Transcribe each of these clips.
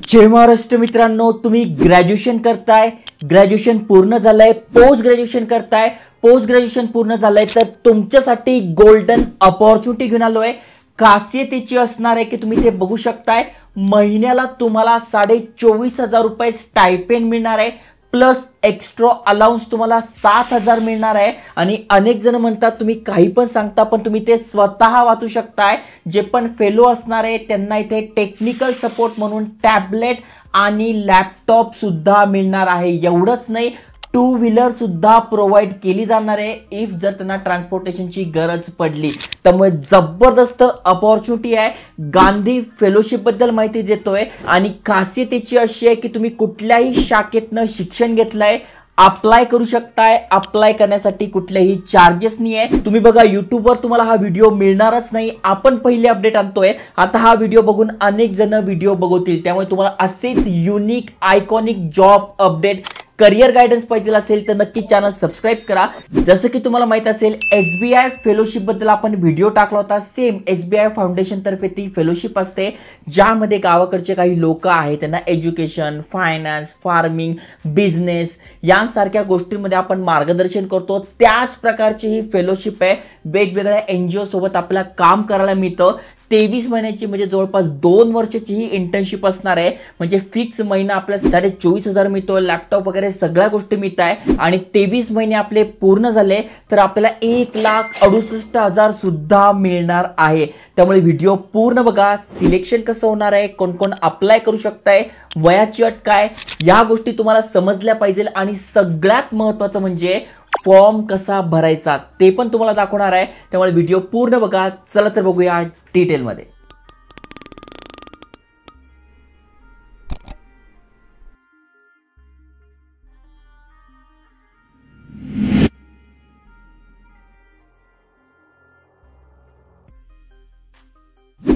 जय महाराष्ट्र मित्रांनो, तुम्ही ग्रॅज्युएशन करताय, ग्रॅज्युएशन पूर्ण झालंय, पोस्ट ग्रॅज्युएशन करताय, पोस्ट ग्रॅज्युएशन पूर्ण झालंय, तर तुमच्यासाठी गोल्डन अपॉर्च्युनिटी घेऊन आलोय। खासियत याची असणार आहे की तुम्ही ते बघू शकताय, महिन्याला तुम्हाला 24,500 रुपये स्टायपेंड मिळणार आहे, प्लस एक्स्ट्रा अलाउन्स तुम्हाला 7,000 मिळणार आहे। आणि अनेक जण म्हणतात तुम्ही काही पण सांगता, पण तुम्ही ते स्वतः वाचू शकताय। जे पण फेलो असणार आहे त्यांना इथे टेक्निकल सपोर्ट म्हणून टॅबलेट आणि लॅपटॉप सुद्धा मिळणार आहे। एवढंच नाही, 2 व्हीलर सुद्धा प्रोव्हाइड केली जाणार आहे इफ जर त्यांना ट्रान्सपोर्टेशनची गरज पडली। त्यामुळे जबरदस्त अपॉर्च्युनिटी आहे। गांधी फेलोशिप बद्दल माहिती देतोय आणि खासियत याची अशी आहे की तुम्ही कुठल्याही शाखेतनं शिक्षण घेतलंय, अप्लाय करू शकताय। अप्लाय करण्यासाठी कुठलेही चार्जेस नाही आहे। तुम्ही बघा YouTube वर तुम्हाला हा व्हिडिओ मिळणारच नाही, आपण पहिले अपडेट आणतोय। आता हा व्हिडिओ बघून अनेक जण व्हिडिओ बघतील, त्यामुळे तुम्हाला असेच unique iconic job update career guidance पाहिजे असेल तर नक्की चॅनल सबस्क्राइब करा। जसं की तुम्हाला माहित असेल SBI फेलोशिप बद्दल आपण व्हिडिओ टाकला होता। सेम SBI फाउंडेशन तर्फे ती फेलोशिप असते, ज्यामध्ये गावाकडचे काही लोक आहेत त्यांना एज्युकेशन, फायनान्स, फार्मिंग, बिझनेस यांसारख्या गोष्टींमध्ये आपण मार्गदर्शन करतो। त्याच प्रकारची ही फेलोशिप आहे। वेगवेगळ्या NGO सोबत आपल्याला काम करायला मिळतं। 23 महिन्याची म्हणजे जवळपास 2 वर्षाची ही इंटर्नशिप असणार आहे। म्हणजे फिक्स महिना आपल्याला 24,500 मिळतो, लॅपटॉप वगैरे सगळ्या गोष्टी मिळत आहे। आणि 23 महिने आपले पूर्ण झाले तर आपल्याला 1,68,000 सुद्धा मिळणार आहे। त्यामुळे व्हिडिओ पूर्ण बघा। सिलेक्शन कसं होणार आहे, कोण कोण अप्लाय करू शकताय, वयाची अट काय, या गोष्टी तुम्हाला समजल्या पाहिजे। आणि सगळ्यात महत्त्वाचं म्हणजे फॉर्म कसा भरायचा ते पण तुम्हाला दाखवणार आहे। त्यामुळे व्हिडिओ पूर्ण बघा। चला तर बघूया डिटेल मध्ये।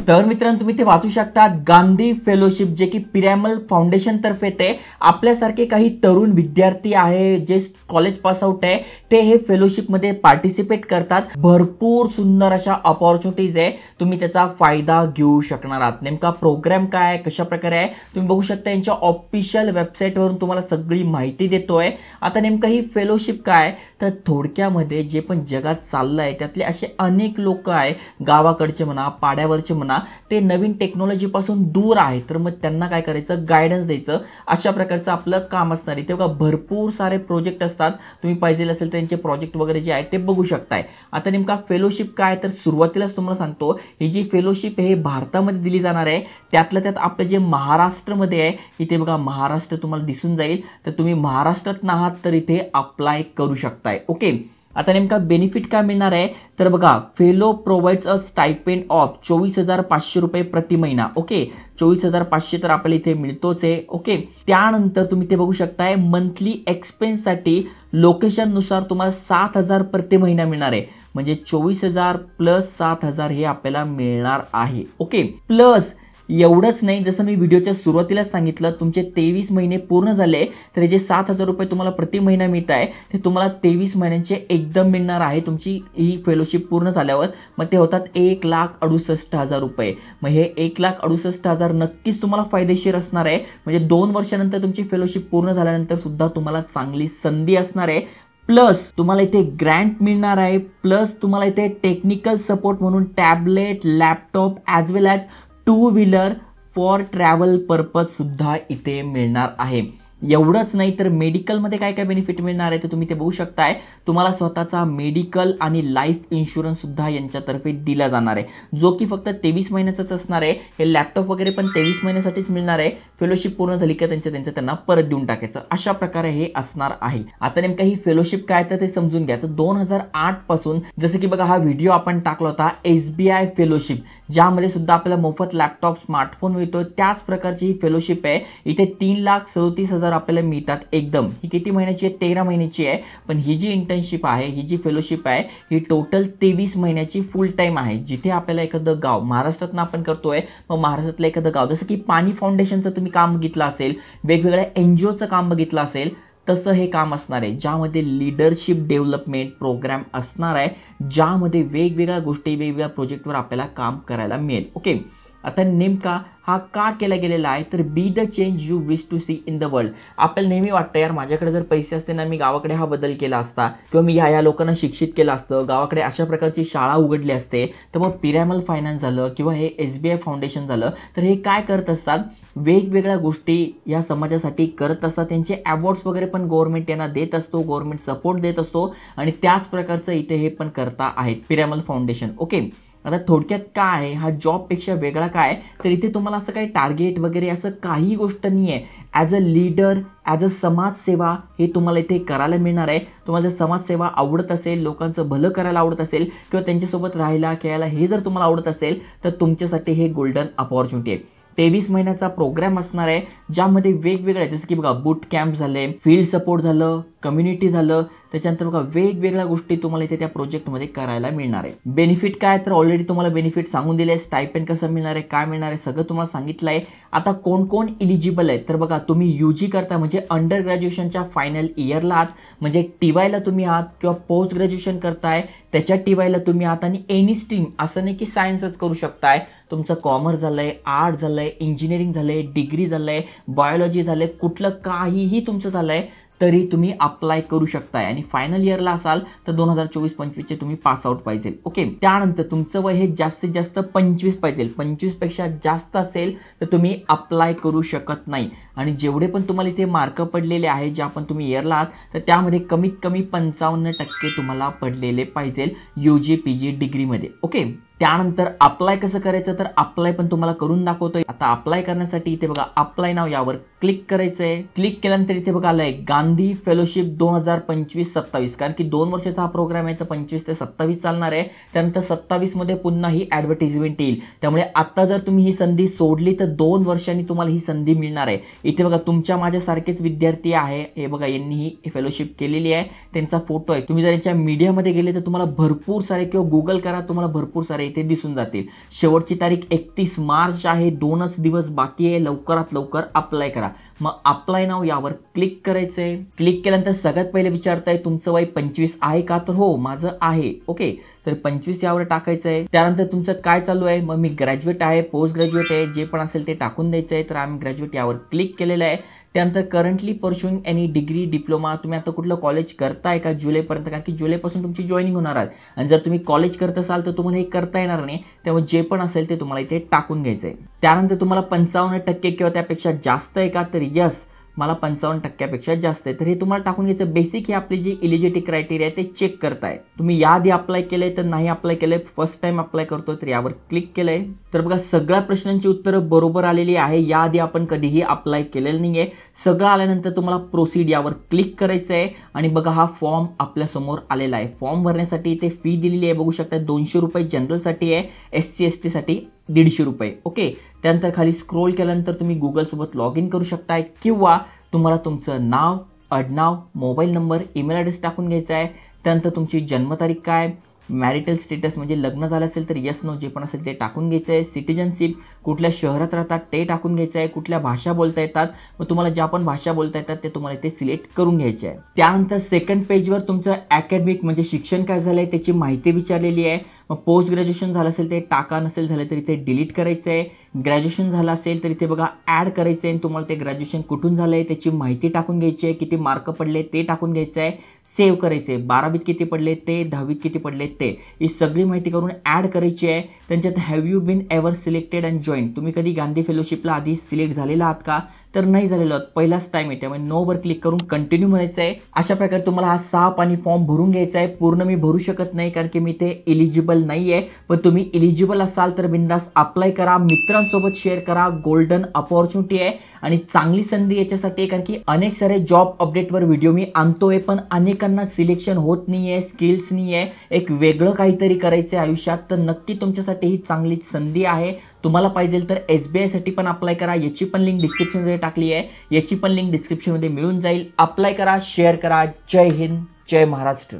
तर मित्रांनो, तुम्ही ते वाचू शकता गांधी फेलोशिप, जे की पिरॅमल फाउंडेशन तर्फे येते। आपल्यासारखे काही तरुण विद्यार्थी आहे जे कॉलेज पास आउट आहे, ते हे फेलोशिप मध्ये पार्टिसिपेट करतात। भरपूर सुंदर अशा अपॉर्च्युनिटीज आहे, तुम्ही त्याचा फायदा घेऊ शकणार आहात। नेमका प्रोग्राम काय, कशा प्रकारे आहे तुम्ही बघू शकता। यांच्या ऑफिशियल वेबसाईट वरून तुम्हाला सगळी माहिती देतोय। आता नेमका ही फेलोशिप काय, तर थोडक्यामध्ये जे पण जगात चाललंय त्यातले असे अनेक लोक आहे, गावाकडचे म्हणा, पाड्यावरचे म्हणा, ते नवीन टेक्नॉलॉजी पासून दूर आहे, तर मग त्यांना काय करायचं, गायडन्स द्यायचं। अशा प्रकारचं आपलं काम असणार आहे। तेव्हा भरपूर सारे प्रोजेक्ट असतात, तुम्ही पाहिजे असेल तर त्यांचे प्रोजेक्ट वगैरे जे आहेत ते बघू शकताय। आता नेमका फेलोशिप काय, तर सुरुवातीलाच तुम्हाला सांगतो, ही जी फेलोशिप आहे भारतामध्ये दिली जाणार आहे। त्यातल्या त्यात आपलं जे महाराष्ट्रामध्ये आहे, इथे बघा महाराष्ट्र तुम्हाला दिसून जाईल, तर तुम्ही महाराष्ट्रात आहात तर इथे अप्लाय करू शकताय। ओके, आता नेमका बेनिफिट काय मिळणार आहे, तर बघा fellow provides a stipend of 24,500 रुपये प्रति महिना। ओके, 24,500 तर आपल्याला इथे मिळतोच आहे। ओके, त्यानंतर तुम्ही ते बघू शकताय मंथली एक्सपेन्स साठी लोकेशन नुसार तुम्हाला 7,000 प्रति महिना मिळणार आहे। म्हणजे 24,000 प्लस 7,000 हे आपल्याला मिळणार आहे। ओके, प्लस एवढंच नाही, जसं मी व्हिडिओच्या सुरुवातीला सांगितलं, तुमचे 23 महिने पूर्ण झाले तर जे 7,000 रुपये तुम्हाला प्रति महिना मिळत आहे ते तुम्हाला 23 महिन्यांचे एकदम मिळणार आहे। तुमची ही फेलोशिप पूर्ण झाल्यावर मग ते होतात 1,68,000 रुपये। मग हे 1,68,000 नक्कीच तुम्हाला फायदेशीर असणार आहे। म्हणजे 2 वर्षानंतर तुमची फेलोशिप पूर्ण झाल्यानंतर सुद्धा तुम्हाला चांगली संधी असणार आहे। प्लस तुम्हाला इथे ग्रँट मिळणार आहे, प्लस तुम्हाला इथे टेक्निकल सपोर्ट म्हणून tablet, laptop as well as 2 wheeler for travel purpose सुद्धा इथे मिळणार आहे। एवढंच नाही तर मेडिकलमध्ये काय काय बेनिफिट मिळणार आहे ते तुम्ही ते बघू शकताय। तुम्हाला स्वतःचा मेडिकल आणि लाईफ इन्शुरन्स सुद्धा यांच्यातर्फे दिला जाणार आहे, जो की फक्त 23 महिन्याचाच असणार आहे। हे लॅपटॉप वगैरे पण 23 महिन्यासाठीच मिळणार आहे। फेलोशिप पूर्ण झाली का त्यांना परत देऊन टाकायचं, अशा प्रकारे हे असणार आहे। आता नेमका ही फेलोशिप काय तर ते समजून घ्या। तर 2008 पासून, जसं की बघा हा व्हिडिओ आपण टाकला होता SBI फेलोशिप, ज्यामध्ये सुद्धा आपल्याला मोफत लॅपटॉप, स्मार्टफोन मिळतो, त्याच प्रकारची ही फेलोशिप आहे। इथे 3,37,000 आपल्याला मिळतात एकदम। ही किती महिन्याची आहे, 13 महिन्याची आहे। पण ही जी इंटर्नशिप आहे, ही जी फेलोशिप आहे, ही टोटल 23 महिन्याची फुल टाइम आहे। जिथे आपल्याला एखादं गाव, महाराष्ट्रातनं आपण करतोय, मग महाराष्ट्रातलं एखादं गाव, जसं की पाणी फाउंडेशनचं तुम्ही काम बघितलं असेल, वेगवेगळ्या NGOचं काम बघितलं असेल, तसं हे काम असणार आहे, ज्यामध्ये लीडरशिप डेव्हलपमेंट प्रोग्राम असणार आहे, ज्यामध्ये वेगवेगळ्या गोष्टी, वेगवेगळ्या प्रोजेक्टवर आपल्याला काम करायला मिळेल। ओके, आता नेमका हा का केला गेलेला आहे, तर be the change you wish to see in the world. आपल्याला नेहमी वाटतं यार माझ्याकडे जर पैसे असते ना, मी गावाकडे हा बदल केला असता, किंवा मी ह्या लोकांना शिक्षित केलं असतं, गावाकडे अशा प्रकारची शाळा उघडली असते. तर मग पिरॅमल फायनान्स झालं किंवा हे SBI फाउंडेशन झालं, तर हे काय करत असतात, वेगवेगळ्या गोष्टी या समाजासाठी करत असतात. त्यांचे अवॉर्ड्स वगैरे पण गव्हर्नमेंट यांना देत असतो, गव्हर्नमेंट सपोर्ट देत असतो. आणि त्याच प्रकारचं इथे हे पण करता आहेत पिरॅमल फाउंडेशन. ओके, आता थोडक्यात काय आहे, हा जॉबपेक्षा वेगळा काय, तर इथे तुम्हाला असं काही टार्गेट वगैरे असं काही गोष्ट नाही आहे. As a leader, as a समाजसेवा हे तुम्हाला इथे करायला मिळणार आहे. तुम्हाला जर समाजसेवा आवडत असेल, लोकांचं भलं करायला आवडत असेल, किंवा त्यांच्यासोबत राहायला खेळायला हे जर तुम्हाला आवडत असेल, तर तुमच्यासाठी हे गोल्डन अपॉर्च्युनिटी आहे. 23 महिन्याचा प्रोग्राम असणार आहे, ज्यामध्ये वेगवेगळ्या जसं की बघा बूट कॅम्प झाले, फील्ड सपोर्ट झालं, कम्युनिटी झालं, त्याच्यानंतर बघा वेगवेगळ्या गोष्टी तुम्हाला इथे त्या प्रोजेक्टमध्ये करायला मिळणार आहे. बेनिफिट काय, तर ऑलरेडी तुम्हाला बेनिफिट सांगून दिले. स्टायपेंड कसं मिळणार आहे, काय मिळणार आहे, सगळं तुम्हाला सांगितलं आहे. आता कोण कोण इलिजिबल आहे, तर बघा तुम्ही UG करता म्हणजे अंडर ग्रॅज्युएशनच्या फायनल इयरला आहात, म्हणजे TYला तुम्ही आहात, किंवा पोस्ट ग्रॅज्युएशन करताय त्याच्या TYला तुम्ही आहात. आणि एनी स्ट्रीम, असं नाही की सायन्सच करू शकताय, तुमचं कॉमर्स झालंय, आर्ट झालंय, इंजिनिअरिंग झालंय, डिग्री झालंय, बायोलॉजी झालंय, कुठलं काहीही तुमचं झालंय तरी तुम्ही अप्लाय करू शकताय. आणि फायनल इयरला असाल तर 2024-25चे तुम्ही पास आउट पाहिजे. ओके, त्यानंतर तुमचं वय हे जास्तीत जास्त 25 पाहिजे. 25 पेक्षा जास्त असेल तर तुम्ही अप्लाय करू शकत नाही. आणि जेवढे पण तुम्हाला इथे मार्क पडलेले आहेत, जे आपण तुम्ही इयरला आहात, तर त्यामध्ये कमीत कमी 55% तुम्हाला पडलेले पाहिजे UG PG डिग्रीमध्ये. ओके, त्यानंतर अप्लाय कसं करायचं, तर अप्लाय पण तुम्हाला करून दाखवतोय. आता अप्लाय करण्यासाठी इथे बघा अप्लाय नाव यावर क्लिक करायचंय. क्लिक केल्यानंतर इथे बघा आलंय गांधी फेलोशिप 2025-27, कारण की 2 वर्षाचा हा प्रोग्राम आहे, तर 25 ते 27 चालणार आहे. त्यानंतर 27 मध्ये पुन्हा ही ऍडव्हर्टिजमेंट येईल. त्यामुळे आता जर तुम्ही ही संधी सोडली तर 2 वर्षांनी तुम्हाला ही संधी मिळणार आहे. इथे बघा तुमच्या माझ्यासारखेच विद्यार्थी आहे, हे बघा यांनी ही फेलोशिप केलेली आहे, त्यांचा फोटो आहे. तुम्ही जर यांच्या मीडियामध्ये गेले तर तुम्हाला भरपूर सारे, किंवा गुगल करा, तुम्हाला भरपूर सारे इथे दिसून जातील. शेवटची तारीख 31 मार्च आहे, 2च दिवस बाकी आहे. लवकरात लवकर अप्लाय करा. मग अप्लाय नाव यावर क्लिक करायचंय. क्लिक केल्यानंतर सगळ्यात पहिले विचारताय तुमचं वय 25 आहे का, तर हो माझं आहे. ओके, तर 25 यावर टाकायचं आहे. त्यानंतर तुमचं काय चालू आहे, मग मी ग्रॅज्युएट आहे, पोस्ट ग्रॅज्युएट आहे, जे पण असेल ते टाकून द्यायचं आहे. तर आम्ही ग्रॅज्युएट यावर क्लिक केलेलं आहे. त्यानंतर करंटली परस्युइंग एनी डिग्री, डिप्लोमा, तुम्ही आता कुठलं कॉलेज करताय का जुलैपर्यंत, कारण की जुलैपासून तुमची जॉईनिंग होणार आहे. आणि जर तुम्ही कॉलेज करत असाल तर तुम्हाला हे करता येणार नाही, त्यामुळे जे पण असेल ते तुम्हाला इथे टाकून घ्यायचं आहे. त्यानंतर तुम्हाला 55% किंवा त्यापेक्षा जास्त आहे का, तर यस मला 55% जास्त आहे, तर हे तुम्हाला टाकून घ्यायचं. बेसिक ही आपली जी एलिजिबिलिटी क्रायटेरिया आहे ते चेक करताय. तुम्ही याआधी अप्लाय केलंय तर नाही अप्लाय केलंय, फर्स्ट टाइम अप्लाय करतोय तर यावर क्लिक केलंय. तर बघा सगळ्या प्रश्नांची उत्तरं बरोबर आलेली आहे. याआधी आपण कधीही अप्लाय केलेलं नाहीये. सगळं आल्यानंतर तुम्हाला प्रोसीड यावर क्लिक करायचं आहे. आणि बघा हा फॉर्म आपल्या समोर आलेला आहे. फॉर्म भरण्यासाठी इथे फी दिलेली आहे, बघू शकता 200 रुपये जनरलसाठी आहे, SC ST साठी 150 रुपये. ओके, त्यानंतर खाली स्क्रोल केल्यानंतर तुम्ही गुगल सोबत लॉग इन करू शकताय, किंवा तुम्हाला तुमचं नाव, आडनाव, मोबाईल नंबर, ईमेल ॲड्रेस टाकून घ्यायचा आहे. त्यानंतर तुमची जन्मतारीख काय, मॅरिटल स्टेटस म्हणजे लग्न झालं असेल तर यस नो जे पण असेल ते टाकून घ्यायचं आहे. सिटिझनशिप, कुठल्या शहरात राहतात ते टाकून घ्यायचं आहे. कुठल्या भाषा बोलता येतात, मग तुम्हाला ज्या पण भाषा बोलता येतात ते तुम्हाला इथे सिलेक्ट करून घ्यायचे आहे. त्यानंतर सेकंड पेजवर तुमचं अकॅडमिक म्हणजे शिक्षण काय झालंय त्याची माहिती विचारलेली आहे. मग पोस्ट ग्रॅज्युएशन झालं असेल ते टाका, नसेल झालं तर इथे डिलीट करायचं आहे. ग्रॅज्युएशन झालं असेल तर इथे बघा ॲड करायचं आहे. तुम्हाला ते ग्रॅज्युएशन कुठून झालं आहे त्याची माहिती टाकून घ्यायची आहे. किती मार्क पडले ते टाकून घ्यायचं आहे. सेव्ह करायचे. 12वीत किती पडले ते, 10वीत किती पडले ते, ही सगळी माहिती करून ॲड करायची आहे. त्यांच्यात have you been ever selected and join, तुम्ही कधी गांधी फेलोशिपला आधी सिलेक्ट झालेला आहात का, तर नाही झालेलो आहात, पहिलाच टाइम आहे. त्यामुळे नो वर क्लिक करून कंटिन्यू म्हणायचं आहे. अशा प्रकारे तुम्हाला हा 6 पानी फॉर्म भरून घ्यायचा आहे. पूर्ण मी भरू शकत नाही कारण की मी ते एलिजिबल नाही आहे, पण तुम्ही एलिजिबल असाल तर बिंदास अप्लाय करा, मित्रांसोबत शेअर करा. गोल्डन अपॉर्च्युनिटी आहे आणि चांगली संधी याच्यासाठी, कारण की अनेक सारे जॉब अपडेटवर व्हिडिओ मी आणतोय, पण अनेकांना सिलेक्शन होत नाहीये, स्किल्स नाहीये, एक वेगळं काहीतरी करायचं आहे आयुष्यात, तर नक्की तुमच्यासाठी ही चांगली संधी आहे. तुम्हाला पाहिजे तर SBI साठी पण अप्लाय करा. याची पण लिंक डिस्क्रिप्शनमध्ये टाकली आहे, याची पण लिंक डिस्क्रिप्शनमध्ये मिळून जाईल. अप्लाय करा, शेअर करा. जय हिंद, जय महाराष्ट्र.